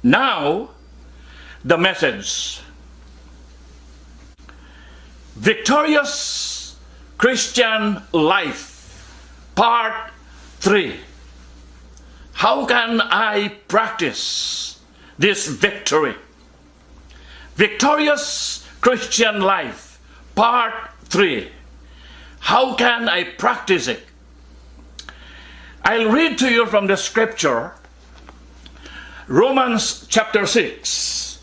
Now, the message. Victorious Christian Life, Part 3. How can I practice this victory? Victorious Christian Life, Part 3. How can I practice it? I'll read to you from the scripture, Romans chapter 6,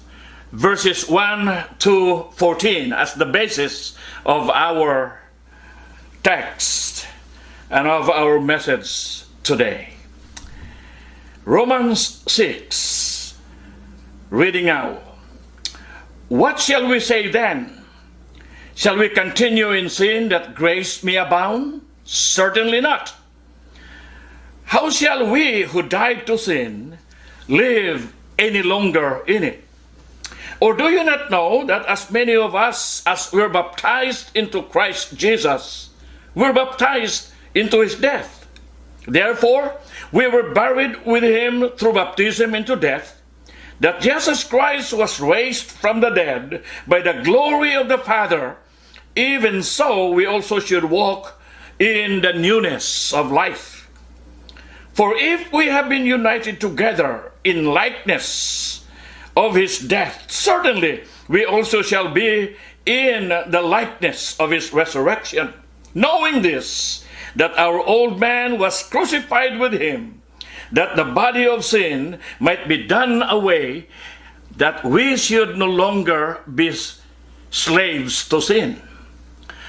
verses 1 to 14, as the basis of our text and of our message today. Romans 6, reading now. What shall we say then? Shall we continue in sin that grace may abound? Certainly not. How shall we who died to sin live any longer in it? Or do you not know that as many of us as were baptized into Christ Jesus were baptized into his death? Therefore, we were buried with him through baptism into death, that just as Christ was raised from the dead by the glory of the Father, even so we also should walk in the newness of life. For if we have been united together in likeness of his death, certainly we also shall be in the likeness of his resurrection, knowing this, that our old man was crucified with him, that the body of sin might be done away, that we should no longer be slaves to sin.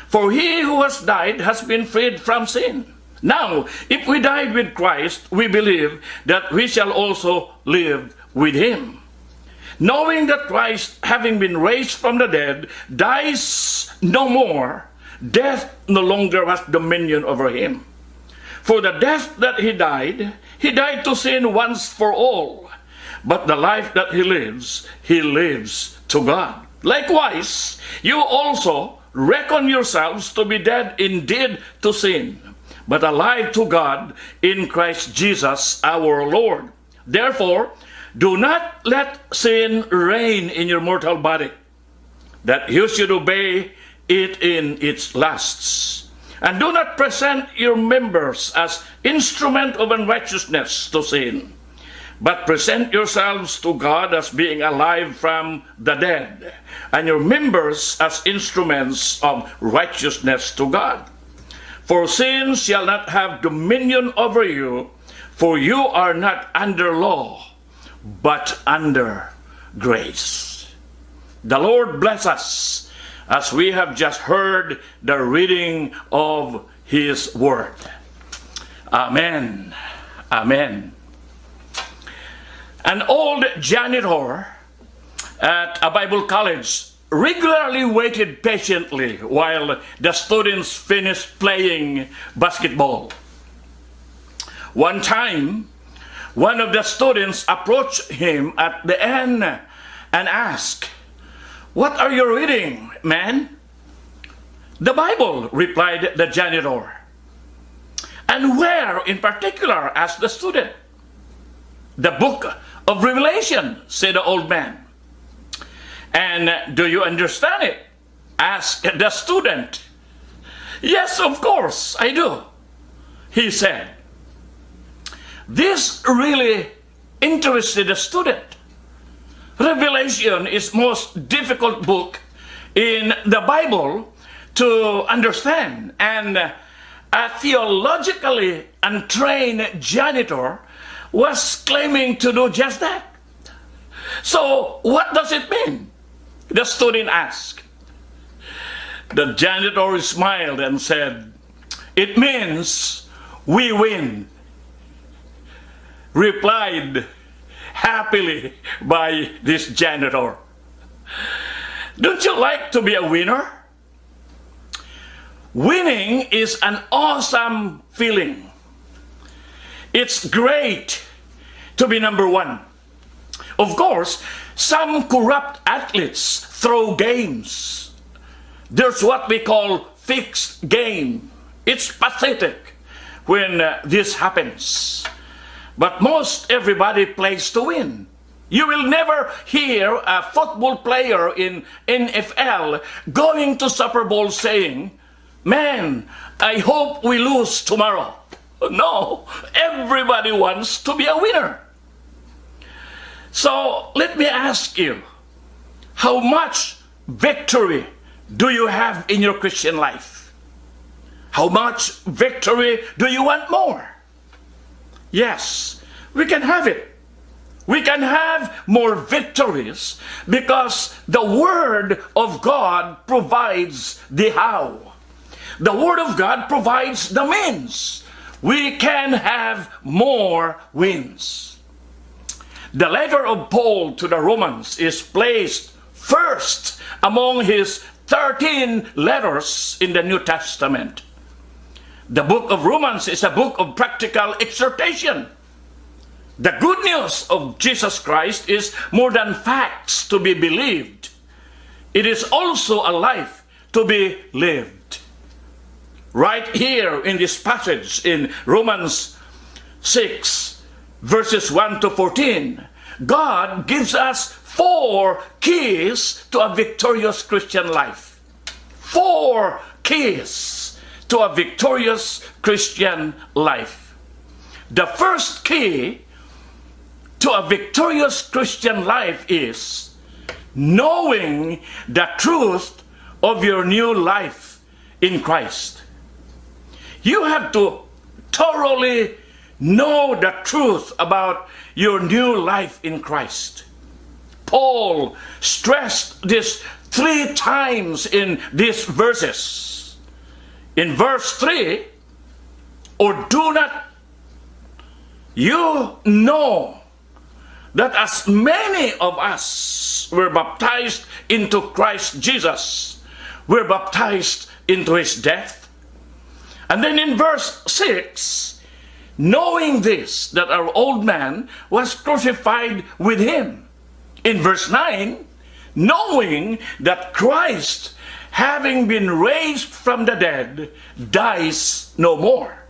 For he who has died has been freed from sin. Now, if we died with Christ, we believe that we shall also live with him. Knowing that Christ, having been raised from the dead, dies no more, death no longer has dominion over him. For the death that he died to sin once for all. But the life that he lives to God. Likewise, you also reckon yourselves to be dead indeed to sin, but alive to God in Christ Jesus our Lord. Therefore, do not let sin reign in your mortal body, that you should obey it in its lusts. And do not present your members as instrument of unrighteousness to sin, but present yourselves to God as being alive from the dead, and your members as instruments of righteousness to God. For sin shall not have dominion over you, for you are not under law, but under grace. The Lord bless us as we have just heard the reading of his word. Amen. Amen. An old janitor at a Bible college regularly waited patiently while the students finished playing basketball. One time, one of the students approached him at the end and asked, "What are you reading, man?" "The Bible," replied the janitor. "And where in particular?" asked the student. "The book of Revelation," said the old man. "And do you understand it?" asked the student. "Yes, of course, I do," he said. This really interested the student. Revelation is most difficult book in the Bible to understand, and a theologically untrained janitor was claiming to do just that. "So what does it mean?" the student asked. The janitor smiled and said, "It means we win," replied happily by this janitor. Don't you like to be a winner? Winning is an awesome feeling. It's great to be number one. Of course, some corrupt athletes throw games. There's what we call fixed game. It's pathetic when this happens. But most everybody plays to win. You will never hear a football player in NFL going to Super Bowl saying, "Man, I hope we lose tomorrow." No, everybody wants to be a winner. So let me ask you, how much victory do you have in your Christian life? How much victory do you want more? Yes, we can have it. We can have more victories because the Word of God provides the how. The Word of God provides the means. We can have more wins. The letter of Paul to the Romans is placed first among his 13 letters in the New Testament. The book of Romans is a book of practical exhortation. The good news of Jesus Christ is more than facts to be believed. It is also a life to be lived. Right here in this passage in Romans 6, verses 1 to 14, God gives us 4 keys to a victorious Christian life. 4 keys to a victorious Christian life. The first key to a victorious Christian life is knowing the truth of your new life in Christ. You have to thoroughly know the truth about your new life in Christ. Paul stressed this 3 times in these verses. In verse 3, or do not you know that as many of us were baptized into Christ Jesus, were baptized into his death? And then in verse 6, knowing this, that our old man was crucified with him. In verse 9, knowing that Christ, having been raised from the dead, dies no more.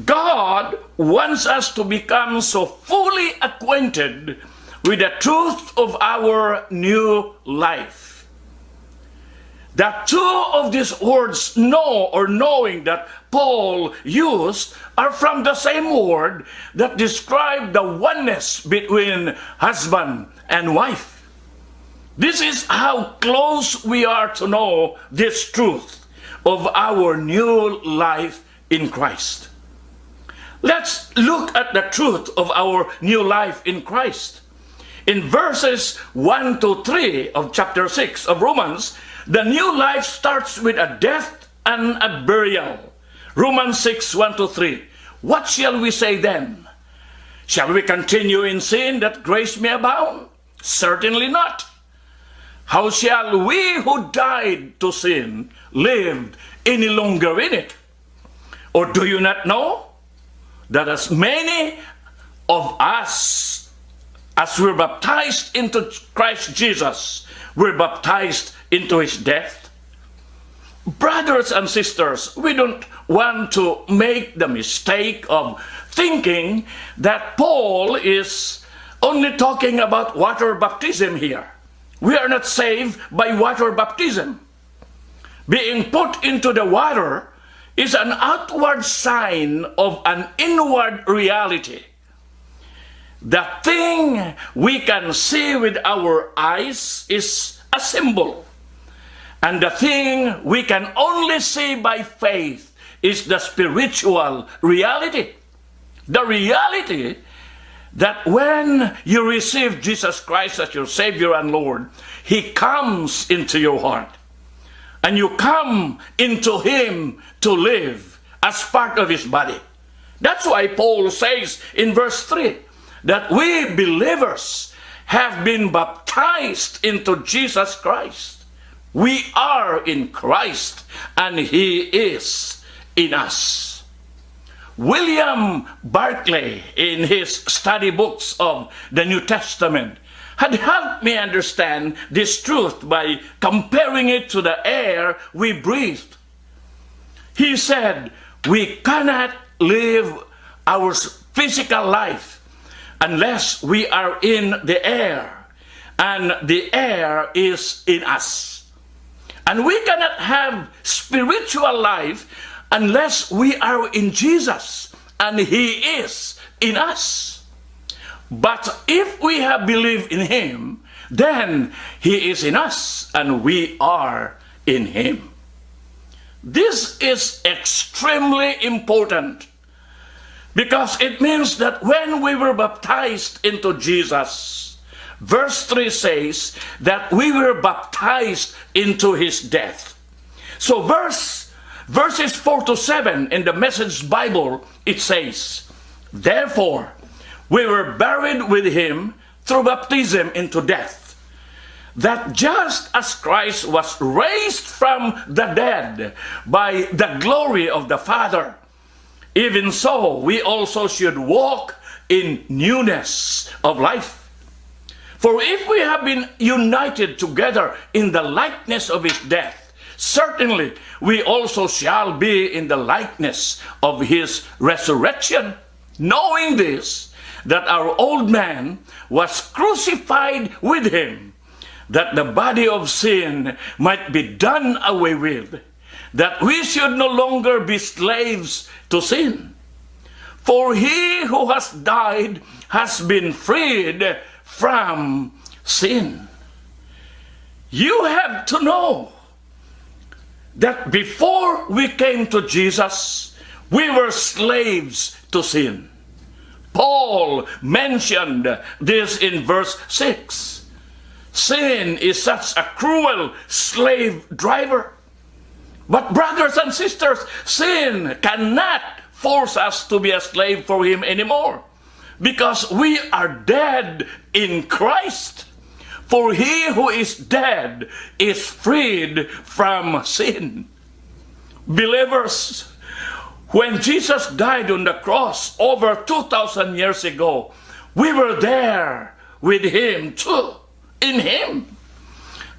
God wants us to become so fully acquainted with the truth of our new life. The 2 of these words, know or knowing, that Paul used are from the same word that describe the oneness between husband and wife. This is how close we are to know this truth of our new life in Christ. Let's look at the truth of our new life in Christ. In verses 1 to 3 of chapter 6 of Romans, the new life starts with a death and a burial. Romans 6, 1 to 3. What shall we say then? Shall we continue in sin that grace may abound? Certainly not. How shall we who died to sin live any longer in it? Or do you not know that as many of us as were baptized into Christ Jesus were baptized into his death? Brothers and sisters, we don't want to make the mistake of thinking that Paul is only talking about water baptism here. We are not saved by water baptism. Being put into the water is an outward sign of an inward reality. The thing we can see with our eyes is a symbol. And the thing we can only see by faith is the spiritual reality. The reality that when you receive Jesus Christ as your Savior and Lord, he comes into your heart. And you come into him to live as part of his body. That's why Paul says in verse 3 that we believers have been baptized into Jesus Christ. We are in Christ and he is in us. William Barclay, in his study books of the New Testament, had helped me understand this truth by comparing it to the air we breathe. He said, we cannot live our physical life unless we are in the air, and the air is in us. And we cannot have spiritual life unless we are in Jesus, and He is in us. But if we have believed in Him, then He is in us, and we are in Him. This is extremely important, because it means that when we were baptized into Jesus, verse 3 says that we were baptized into His death. So verses 4 to 7 in the Message Bible, it says, therefore, we were buried with Him through baptism into death, that just as Christ was raised from the dead by the glory of the Father, even so we also should walk in newness of life. For if we have been united together in the likeness of His death, certainly we also shall be in the likeness of His resurrection, knowing this, that our old man was crucified with Him, that the body of sin might be done away with, that we should no longer be slaves to sin. For he who has died has been freed from sin. You have to know that before we came to Jesus, we were slaves to sin. Paul mentioned this in verse 6. Sin is such a cruel slave driver. But brothers and sisters, sin cannot force us to be a slave for him anymore, because we are dead in Christ. For he who is dead is freed from sin. Believers, when Jesus died on the cross over 2,000 years ago, we were there with Him too. In Him,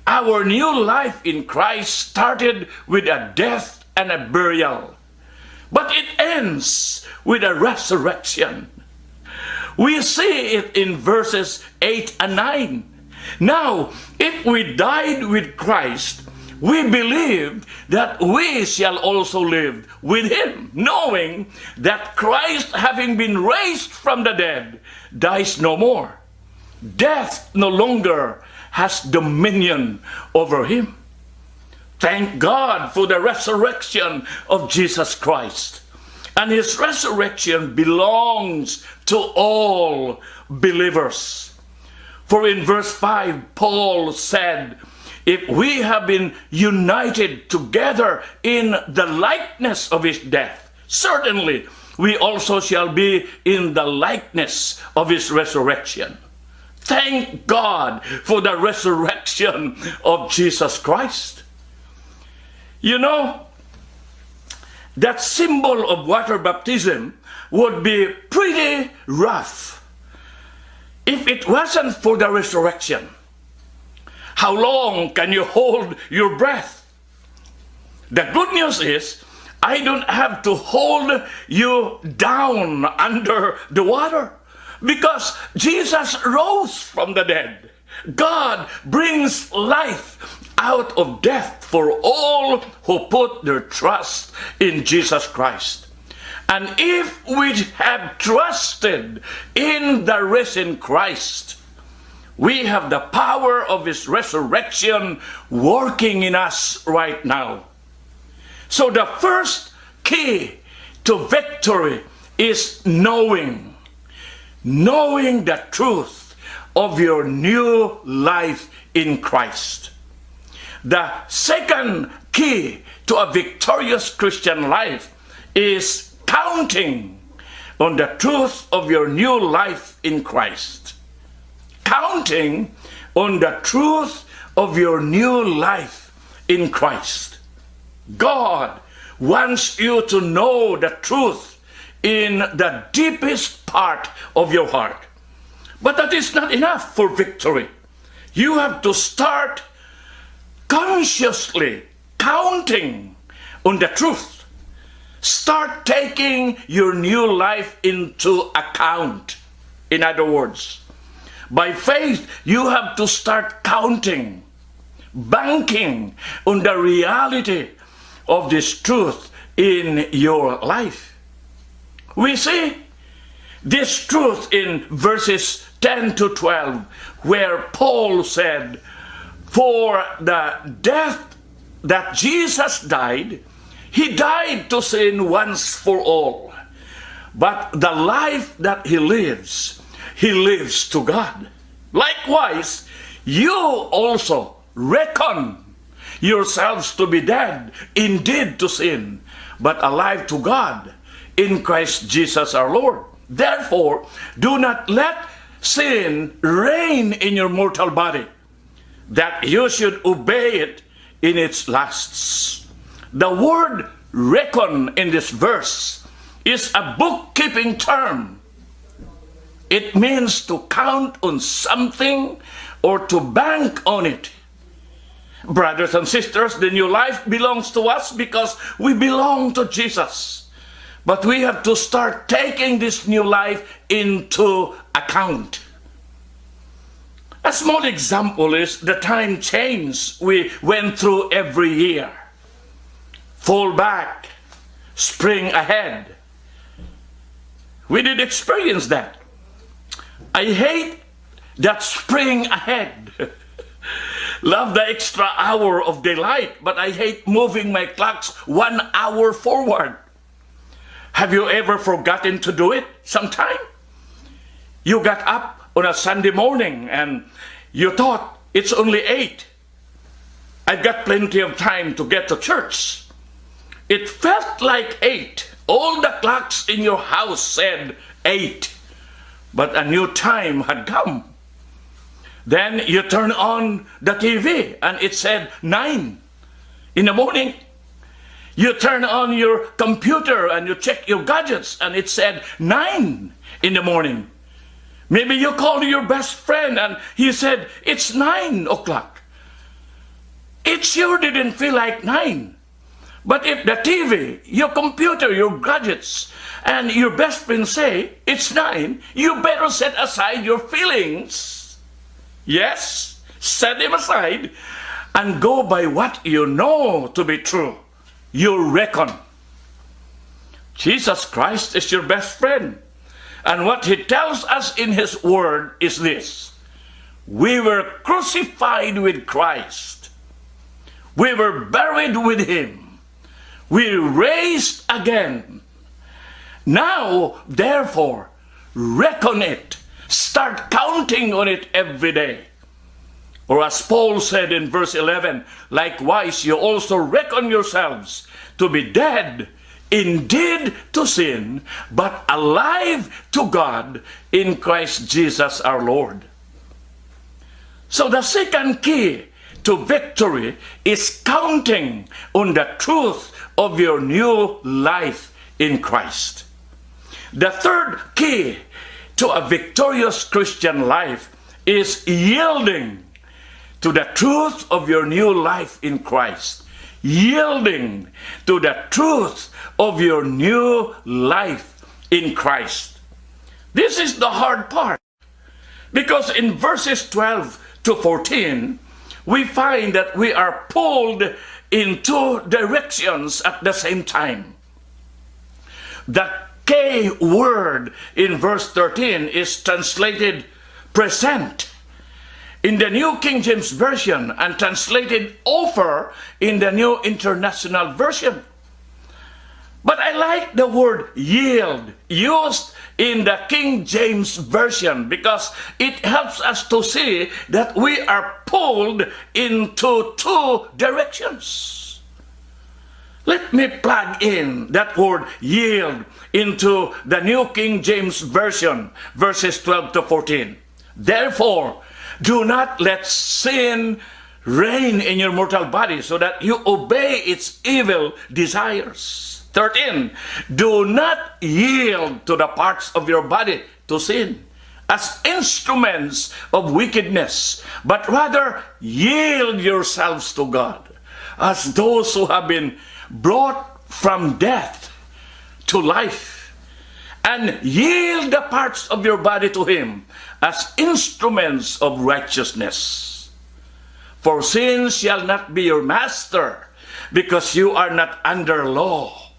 our new life in Christ started with a death and a burial, but it ends with a resurrection. We see it in verses 8 and 9. Now, if we died with Christ, we believe that we shall also live with Him, knowing that Christ, having been raised from the dead, dies no more. Death no longer has dominion over Him. Thank God for the resurrection of Jesus Christ. And His resurrection belongs to all believers. For in verse 5, Paul said, if we have been united together in the likeness of His death, certainly we also shall be in the likeness of His resurrection. Thank God for the resurrection of Jesus Christ. You know, that symbol of water baptism would be pretty rough if it wasn't for the resurrection. How long can you hold your breath? The good news is, I don't have to hold you down under the water, because Jesus rose from the dead. God brings life out of death for all who put their trust in Jesus Christ. And if we have trusted in the risen Christ, we have the power of His resurrection working in us right now. So the first key to victory is knowing the truth of your new life in Christ. The second key to a victorious Christian life is counting on the truth of your new life in Christ. Counting on the truth of your new life in Christ. God wants you to know the truth in the deepest part of your heart. But that is not enough for victory. You have to start consciously counting on the truth. Start taking your new life into account. In other words, by faith, you have to start counting, banking on the reality of this truth in your life. We see this truth in verses 10 to 12, where Paul said, "For the death that Jesus died, he died to sin once for all. But the life that he lives to God. Likewise, you also reckon yourselves to be dead indeed to sin, but alive to God in Christ Jesus our Lord. Therefore, do not let sin reign in your mortal body, that you should obey it in its lusts." The word reckon in this verse is a bookkeeping term. It means to count on something or to bank on it. Brothers and sisters, the new life belongs to us because we belong to Jesus. But we have to start taking this new life into account. A small example is the time change we went through every year. Fall back, spring ahead. We did experience that. I hate that spring ahead. Love the extra hour of daylight, but I hate moving my clocks 1 hour forward. Have you ever forgotten to do it sometime? You got up on a Sunday morning and you thought it's only 8. I've got plenty of time to get to church. It felt like 8. All the clocks in your house said 8. But a new time had come. Then you turn on the TV and it said 9 in the morning. You turn on your computer and you check your gadgets and it said 9 in the morning. Maybe you called your best friend and he said it's 9 o'clock. It sure didn't feel like 9. But if the TV, your computer, your gadgets, and your best friend say it's 9, you better set aside your feelings. Yes, set them aside and go by what you know to be true. You reckon. Jesus Christ is your best friend. And what he tells us in his word is this: we were crucified with Christ. We were buried with him. We raised again. Now, therefore, reckon it. Start counting on it every day. Or as Paul said in verse 11, likewise, you also reckon yourselves to be dead indeed to sin, but alive to God in Christ Jesus our Lord. So the second key to victory is counting on the truth of your new life in Christ. The third key to a victorious Christian life is yielding to the truth of your new life in Christ. Yielding to the truth of your new life in Christ. This is the hard part, because in verses 12 to 14, we find that we are pulled in two directions at the same time. The K word in verse 13 is translated present in the New King James Version and translated offer in the New International Version. But I like the word yield used in the King James Version because it helps us to see that we are pulled into two directions. Let me plug in that word yield into the New King James Version, verses 12 to 14. Therefore, do not let sin reign in your mortal body so that you obey its evil desires. 13, do not yield to the parts of your body to sin as instruments of wickedness, but rather yield yourselves to God as those who have been brought from death to life, and yield the parts of your body to him as instruments of righteousness. For sin shall not be your master, because you are not under law,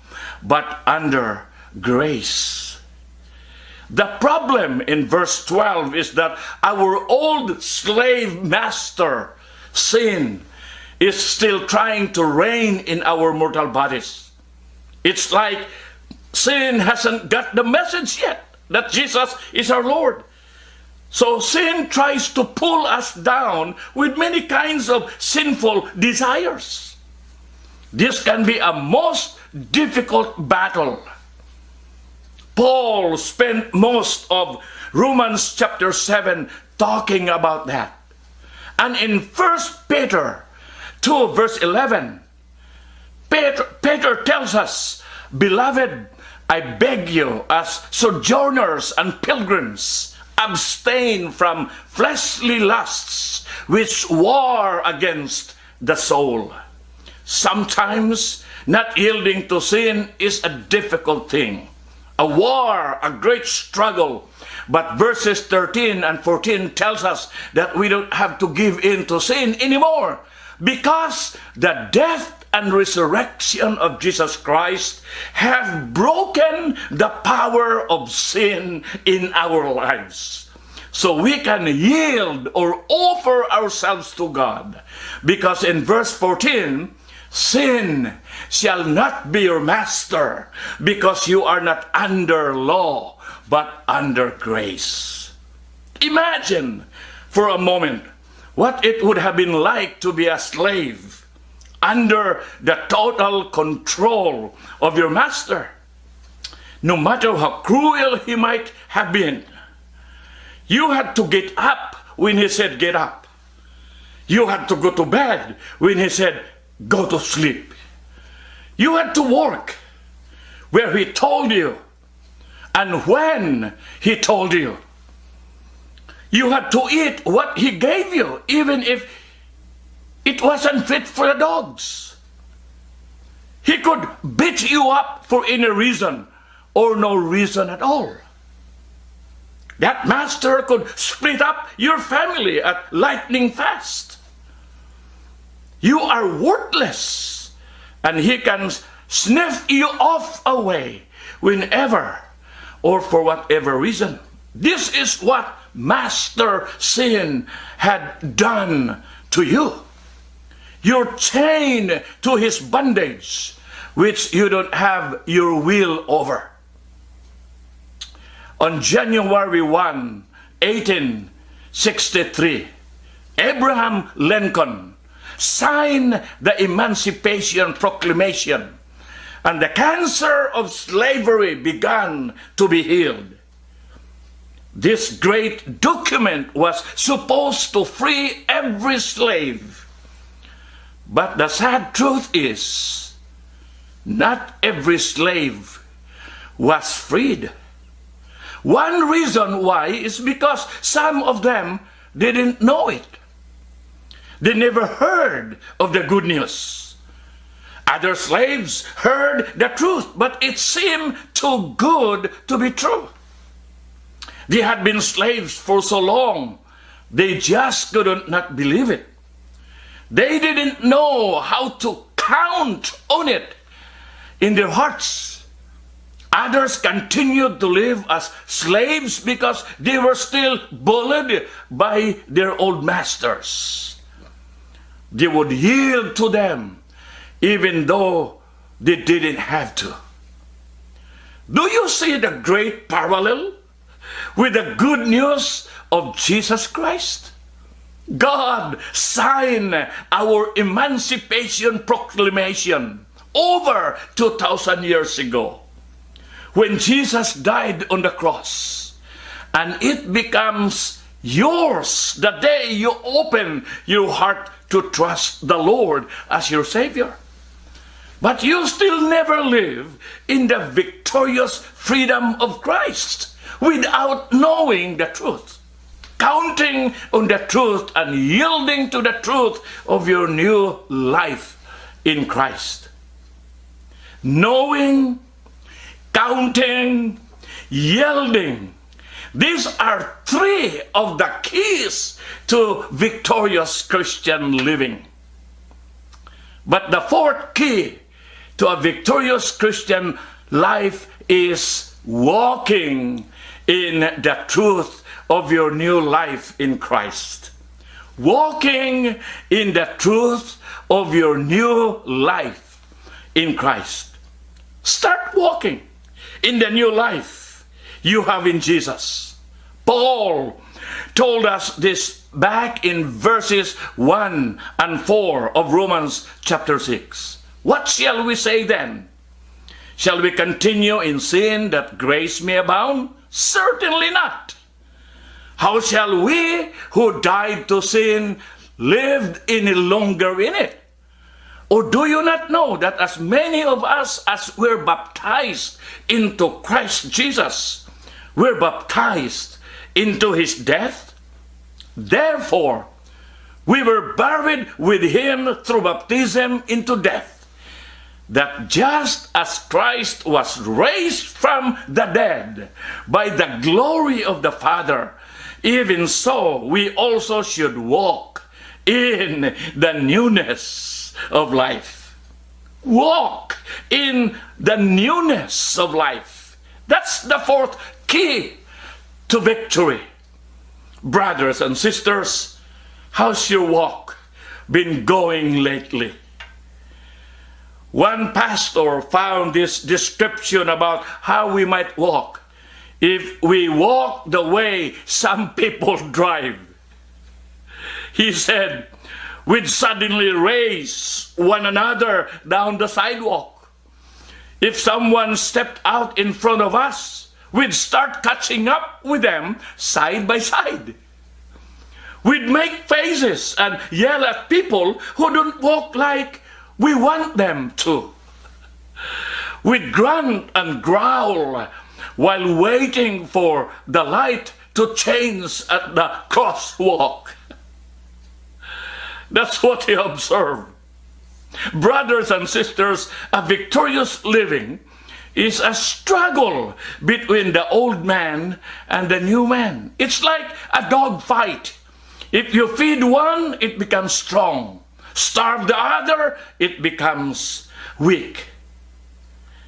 but under grace. The problem in verse 12 is that our old slave master, sin, is still trying to reign in our mortal bodies. It's like sin hasn't got the message yet that Jesus is our Lord. So sin tries to pull us down with many kinds of sinful desires. This can be a most difficult battle. Paul spent most of Romans chapter 7 talking about that. And in 1 Peter 2 verse 11, Peter tells us, "Beloved, I beg you as sojourners and pilgrims, abstain from fleshly lusts which war against the soul." Sometimes not yielding to sin is a difficult thing, a war, a great struggle. But verses 13 and 14 tells us that we don't have to give in to sin anymore, because the death and resurrection of Jesus Christ have broken the power of sin in our lives. So we can yield or offer ourselves to God, because in verse 14, sin shall not be your master, because you are not under law, but under grace. Imagine for a moment what it would have been like to be a slave under the total control of your master. No matter how cruel he might have been, you had to get up when he said get up. You had to go to bed when he said go to sleep. You had to work where he told you and when he told you. You had to eat what he gave you, even if it wasn't fit for the dogs. He could beat you up for any reason or no reason at all. That master could split up your family at lightning fast. You are worthless, and he can sniff you off away whenever or for whatever reason. This is what Master Sin had done to you. You're chained to his bondage, which you don't have your will over. On January 1, 1863, Abraham Lincoln signed the Emancipation Proclamation, and the cancer of slavery began to be healed. This great document was supposed to free every slave. But the sad truth is, not every slave was freed. One reason why is because some of them didn't know it. They never heard of the good news. Other slaves heard the truth, but it seemed too good to be true. They had been slaves for so long, they just couldn't not believe it. They didn't know how to count on it in their hearts. Others continued to live as slaves because they were still bullied by their old masters. They would yield to them even though they didn't have to. Do you see the great parallel with the good news of Jesus Christ? God signed our Emancipation Proclamation over 2,000 years ago when Jesus died on the cross. And it becomes yours the day you open your heart to trust the Lord as your Savior. But you still never live in the victorious freedom of Christ without knowing the truth, counting on the truth and yielding to the truth of your new life in Christ. Knowing, counting, yielding. These are three of the keys to victorious Christian living. But the fourth key to a victorious Christian life is walking in the truth of your new life in Christ. Walking in the truth of your new life in Christ. Start walking in the new life you have in Jesus. Paul told us this back in verses 1 and 4 of Romans chapter 6. What shall we say then? Shall we continue in sin that grace may abound? Certainly not. How shall we who died to sin live any longer in it? Or do you not know that as many of us as were baptized into Christ Jesus, were baptized into his death? Therefore, we were buried with him through baptism into death, that just as Christ was raised from the dead by the glory of the Father, even so we also should walk in the newness of life. Walk in the newness of life. That's the fourth key to victory. Brothers and sisters, how's your walk been going lately? One pastor found this description about how we might walk if we walk the way some people drive. He said, we'd suddenly race one another down the sidewalk. If someone stepped out in front of us, we'd start catching up with them side by side. We'd make faces and yell at people who don't walk like we want them to. We'd grunt and growl while waiting for the light to change at the crosswalk. That's what he observed. Brothers and sisters, a victorious living is a struggle between the old man and the new man. It's like a dog fight. If you feed one, it becomes strong. Starve the other, it becomes weak.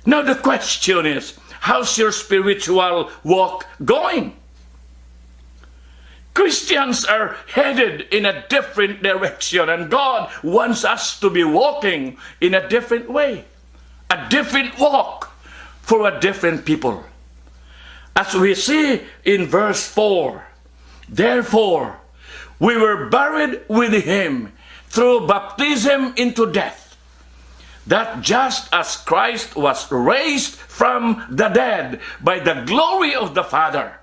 Now the question is, how's your spiritual walk going? Christians are headed in a different direction, and God wants us to be walking in a different way. A different walk for a different people. As we see in verse 4, therefore, we were buried with him through baptism into death, that just as Christ was raised from the dead by the glory of the Father,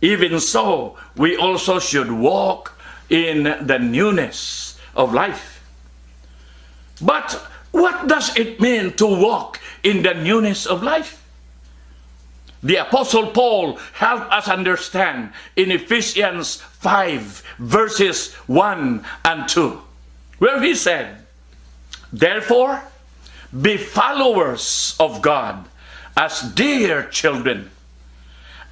even so we also should walk in the newness of life. But what does it mean to walk in the newness of life? The Apostle Paul helped us understand in Ephesians 5 verses 1 and 2, where he said, therefore, be followers of God as dear children,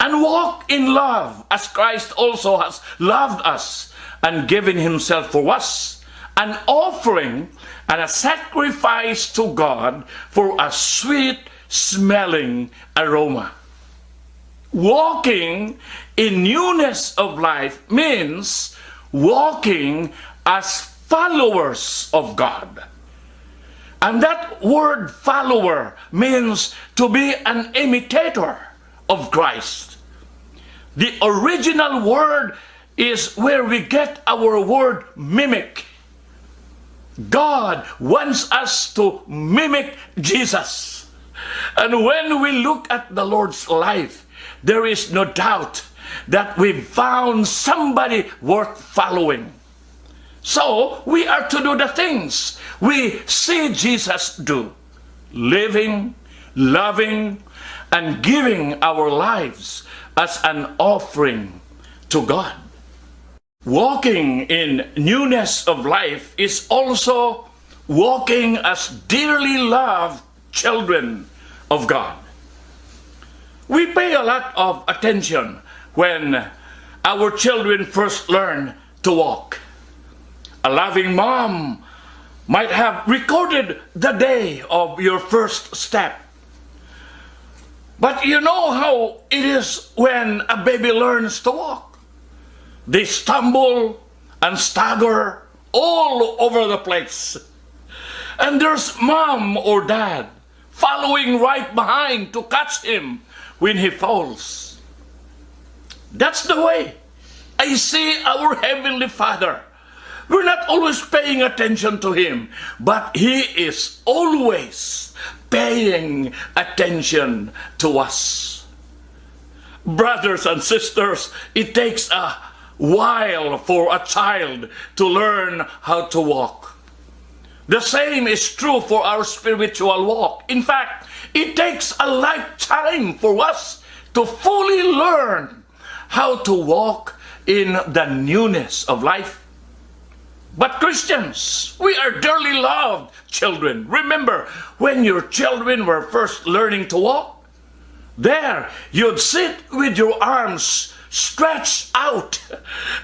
and walk in love as Christ also has loved us and given himself for us, an offering and a sacrifice to God for a sweet smelling aroma. Walking in newness of life means walking as followers of God. And that word follower means to be an imitator of Christ. The original word is where we get our word mimic. God wants us to mimic Jesus. And when we look at the Lord's life, there is no doubt that we found somebody worth following. So we are to do the things we see Jesus do, living, loving, and giving our lives as an offering to God. Walking in newness of life is also walking as dearly loved children of God. We pay a lot of attention when our children first learn to walk. A loving mom might have recorded the day of your first step. But you know how it is when a baby learns to walk. They stumble and stagger all over the place. And there's mom or dad following right behind to catch him when he falls. That's the way I see our Heavenly Father. We're not always paying attention to Him, but He is always paying attention to us. Brothers and sisters, it takes a while for a child to learn how to walk. The same is true for our spiritual walk. In fact, it takes a lifetime for us to fully learn how to walk in the newness of life. But Christians, we are dearly loved children. Remember, when your children were first learning to walk, there you'd sit with your arms stretched out,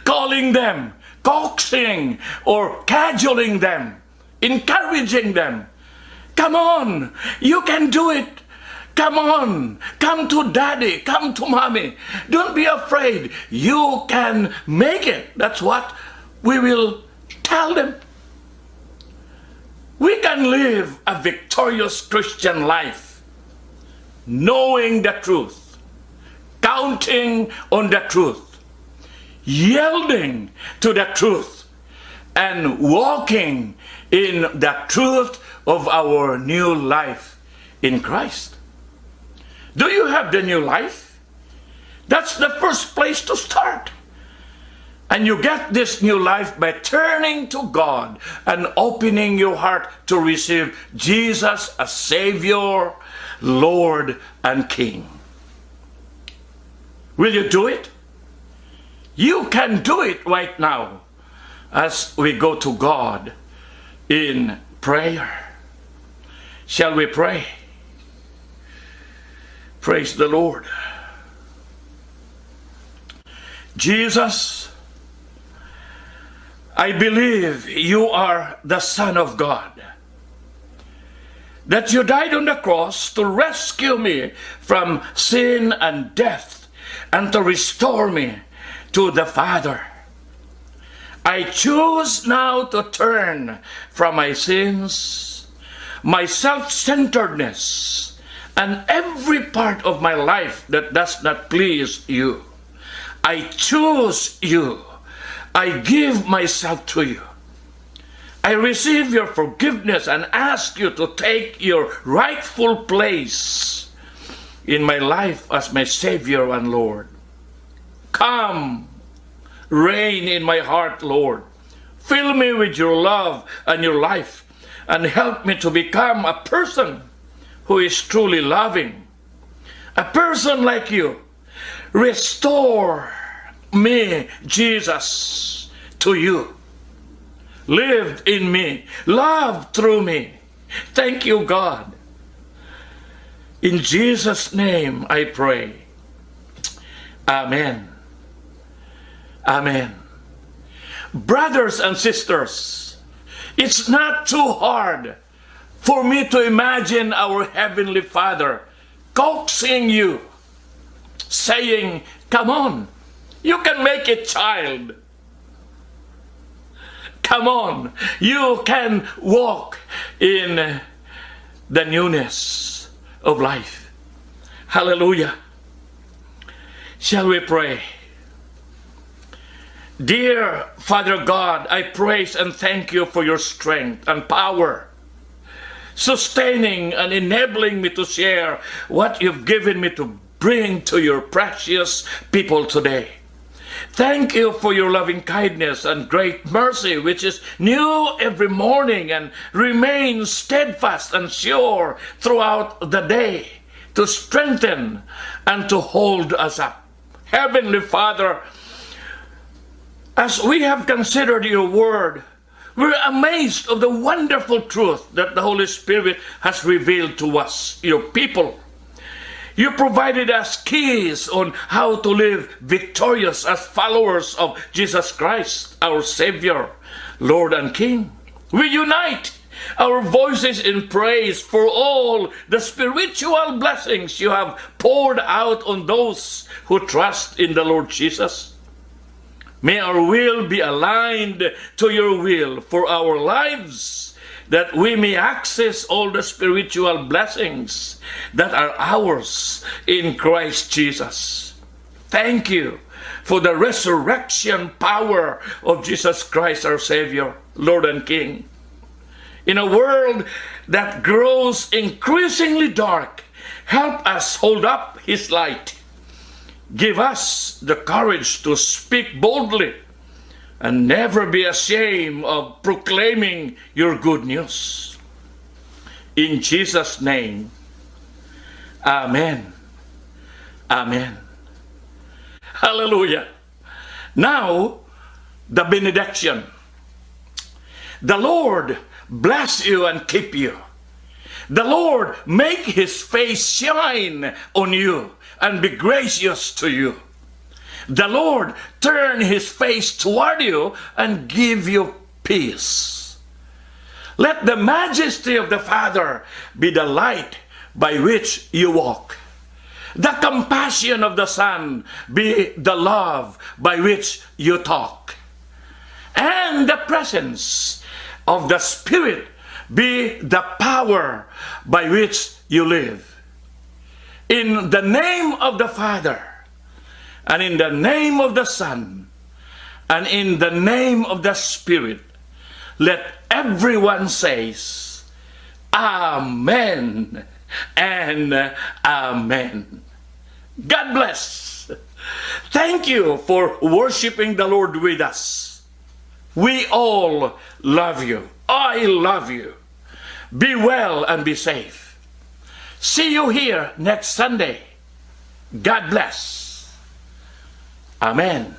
calling them, coaxing or cajoling them, encouraging them. Come on, you can do it. Come on, come to daddy, come to mommy. Don't be afraid. You can make it. That's what we will tell them. We can live a victorious Christian life, knowing the truth, counting on the truth, yielding to the truth, and walking in the truth of our new life in Christ. Do you have the new life? That's the first place to start. And you get this new life by turning to God and opening your heart to receive Jesus as Savior, Lord, and King. Will you do it? You can do it right now as we go to God in prayer. Shall we pray? Praise the Lord. Jesus, I believe you are the Son of God, that you died on the cross to rescue me from sin and death and to restore me to the Father. I choose now to turn from my sins, my self-centeredness, and every part of my life that does not please you. I choose you. I give myself to you. I receive your forgiveness and ask you to take your rightful place in my life as my Savior and Lord. Come, reign in my heart, Lord. Fill me with your love and your life, and help me to become a person who is truly loving, a person like you. Restore me, Jesus, to you. Live in me, love through me. Thank you, God. In Jesus' name I pray. Amen. Amen. Brothers and sisters, it's not too hard for me to imagine our Heavenly Father coaxing you, saying, come on, you can make it, child. Come on, you can walk in the newness of life. Hallelujah. Shall we pray? Dear Father God, I praise and thank you for your strength and power, sustaining and enabling me to share what you've given me to bring to your precious people today. Thank you for your loving kindness and great mercy, which is new every morning and remains steadfast and sure throughout the day, to strengthen and to hold us up. Heavenly Father, as we have considered your word, we're amazed of the wonderful truth that the Holy Spirit has revealed to us, your people. You provided us keys on how to live victorious as followers of Jesus Christ, our Savior, Lord and King. We unite our voices in praise for all the spiritual blessings you have poured out on those who trust in the Lord Jesus. May our will be aligned to your will for our lives, that we may access all the spiritual blessings that are ours in Christ Jesus. Thank you for the resurrection power of Jesus Christ, our Savior, Lord and King. In a world that grows increasingly dark, help us hold up His light. Give us the courage to speak boldly and never be ashamed of proclaiming your good news. In Jesus' name, amen. Amen. Hallelujah. Now, the benediction. The Lord bless you and keep you. The Lord make His face shine on you and be gracious to you. The Lord turn His face toward you and give you peace. Let the majesty of the Father be the light by which you walk. The compassion of the Son be the love by which you talk. And the presence of the Spirit be the power by which you live. In the name of the Father, and in the name of the Son, and in the name of the Spirit, let everyone says, Amen and Amen. God bless. Thank you for worshiping the Lord with us. We all love you. I love you. Be well and be safe. See you here next Sunday. God bless. Amen.